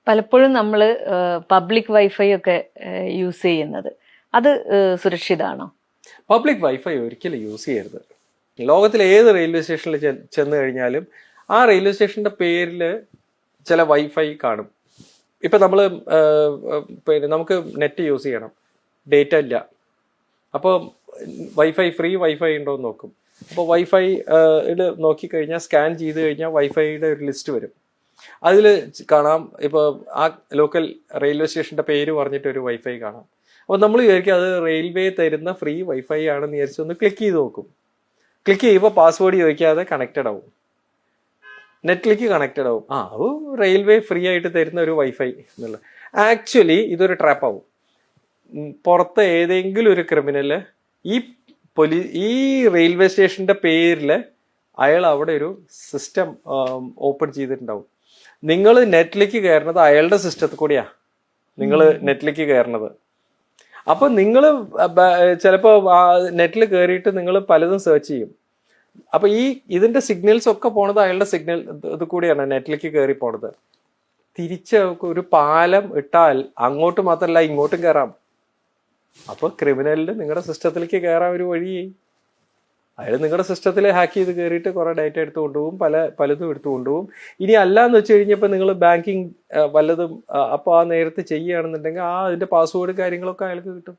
പലപ്പോഴും നമ്മൾ public wifi ഒക്കെ യൂസ് ചെയ്യുന്നത് അത് സുരക്ഷിതമാണോ? പബ്ലിക് വൈഫൈ ഒരിക്കലും യൂസ് ചെയ്യരുത്. ലോകത്തിലെ ഏത് റെയിൽവേ സ്റ്റേഷനിൽ ചെന്ന് കഴിഞ്ഞാലും ആ റെയിൽവേ സ്റ്റേഷന്റെ പേരിൽ ചില വൈഫൈ കാണും. ഇപ്പം നമ്മൾ പിന്നെ നമുക്ക് നെറ്റ് യൂസ് ചെയ്യണം, ഡേറ്റ ഇല്ല, അപ്പോൾ വൈഫൈ ഫ്രീ വൈഫൈ ഉണ്ടോ എന്ന് നോക്കും. അപ്പോൾ വൈഫൈ നോക്കിക്കഴിഞ്ഞാൽ സ്കാൻ ചെയ്ത് കഴിഞ്ഞാൽ വൈഫൈയുടെ ഒരു ലിസ്റ്റ് വരും. അതിൽ കാണാം ഇപ്പോൾ ആ ലോക്കൽ റെയിൽവേ സ്റ്റേഷന്റെ പേര് പറഞ്ഞിട്ട് ഒരു വൈഫൈ കാണാം. അപ്പോൾ നമ്മൾ വിചാരിക്കും അത് റെയിൽവേ തരുന്ന ഫ്രീ വൈഫൈ ആണെന്ന് വിചാരിച്ച് ഒന്ന് ക്ലിക്ക് ചെയ്ത് നോക്കും. ക്ലിക്ക് ചെയ്യുമ്പോൾ പാസ്വേഡ് ചോദിക്കാതെ കണക്റ്റഡ് ആവും, നെറ്റിലേക്ക് കണക്റ്റഡ് ആവും. അത് റെയിൽവേ ഫ്രീ ആയിട്ട് തരുന്ന ഒരു വൈഫൈ എന്നുള്ള. ആക്ച്വലി ഇതൊരു ട്രാപ്പ് ആവും. പുറത്ത് ഏതെങ്കിലും ഒരു ക്രിമിനല് ഈ റെയിൽവേ സ്റ്റേഷന്റെ പേരിൽ അയാൾ അവിടെ ഒരു സിസ്റ്റം ഓപ്പൺ ചെയ്തിട്ടുണ്ടാവും. നിങ്ങൾ നെറ്റിലേക്ക് കയറുന്നത് അയാളുടെ സിസ്റ്റത്തിൽ കൂടിയാ നിങ്ങൾ നെറ്റിലേക്ക് കയറുന്നത്. അപ്പൊ നിങ്ങൾ ചിലപ്പോ നെറ്റിൽ കയറിയിട്ട് നിങ്ങൾ പലതും സെർച്ച് ചെയ്യും. അപ്പൊ ഇതിന്റെ സിഗ്നൽസ് ഒക്കെ പോണത് അയാളുടെ സിഗ്നൽ ഇത് കൂടിയാണ് നെറ്റിലേക്ക് കയറി പോണത്. തിരിച്ച് ഒരു പാലം ഇട്ടാൽ അങ്ങോട്ട് മാത്രമല്ല ഇങ്ങോട്ടും കയറാം. അപ്പൊ ക്രിമിനലിന് നിങ്ങളുടെ സിസ്റ്റത്തിലേക്ക് കയറാൻ ഒരു വഴി. അയാൾ നിങ്ങളുടെ സിസ്റ്റത്തിൽ ഹാക്ക് ചെയ്ത് കയറിയിട്ട് കുറെ ഡേറ്റ എടുത്തു കൊണ്ടുപോകും, പലതും എടുത്തു കൊണ്ടുപോകും. ഇനി അല്ലാന്ന് വെച്ച് കഴിഞ്ഞപ്പോൾ നിങ്ങൾ ബാങ്കിങ് വല്ലതും അപ്പോൾ ആ നേരത്തെ ചെയ്യുകയാണെന്നുണ്ടെങ്കിൽ അതിന്റെ പാസ്വേഡ് കാര്യങ്ങളൊക്കെ അയാൾക്ക് കിട്ടും.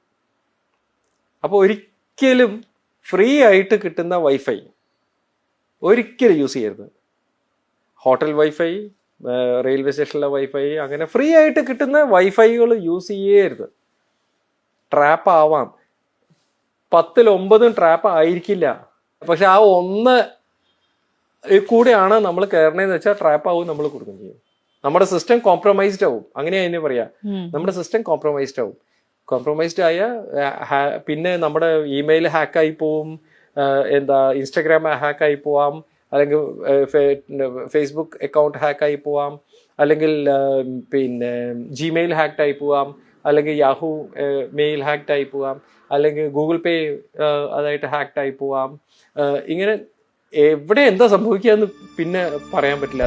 അപ്പോൾ ഒരിക്കലും ഫ്രീ ആയിട്ട് കിട്ടുന്ന വൈഫൈ ഒരിക്കലും യൂസ് ചെയ്യരുത്. ഹോട്ടൽ വൈഫൈ, റെയിൽവേ സ്റ്റേഷനിലെ വൈഫൈ, അങ്ങനെ ഫ്രീ ആയിട്ട് കിട്ടുന്ന വൈഫൈകൾ യൂസ് ചെയ്യരുത്. ട്രാപ്പ് ആവാം. 10ൽ 9 ട്രാപ്പ് ആയിരിക്കില്ല. പക്ഷെ ആ 1 കൂടെയാണ് നമ്മൾ കയറണേന്ന് വെച്ചാൽ ട്രാപ്പ് ആവും, നമ്മൾ കൊടുക്കും ചെയ്യും. നമ്മുടെ സിസ്റ്റം കോംപ്രമൈസ്ഡ് ആവും. അങ്ങനെയാ അതിനെ പറയാ. നമ്മുടെ സിസ്റ്റം കോംപ്രമൈസ്ഡ് ആവും. കോംപ്രമൈസ്ഡ് ആയ പിന്നെ നമ്മുടെ ഇമെയിൽ ഹാക്കായി പോവും, ഇൻസ്റ്റഗ്രാം ഹാക്കായി പോവാം, അല്ലെങ്കിൽ ഫേസ്ബുക്ക് അക്കൗണ്ട് ഹാക്കായി പോവാം, അല്ലെങ്കിൽ പിന്നെ ജിമെയിൽ ഹാക്ഡ് ആയി പോവാം, അല്ലെങ്കിൽ യാഹൂ മെയിൽ ഹാക്ഡ് ആയി പോവാം, അല്ലെങ്കിൽ ഗൂഗിൾ പേ അതായിട്ട് ഹാക്ഡ് ആയി പോവാം. ഇങ്ങനെ എവിടെ എന്താ സംഭവിക്കുക എന്ന് പിന്നെ പറയാൻ പറ്റില്ല.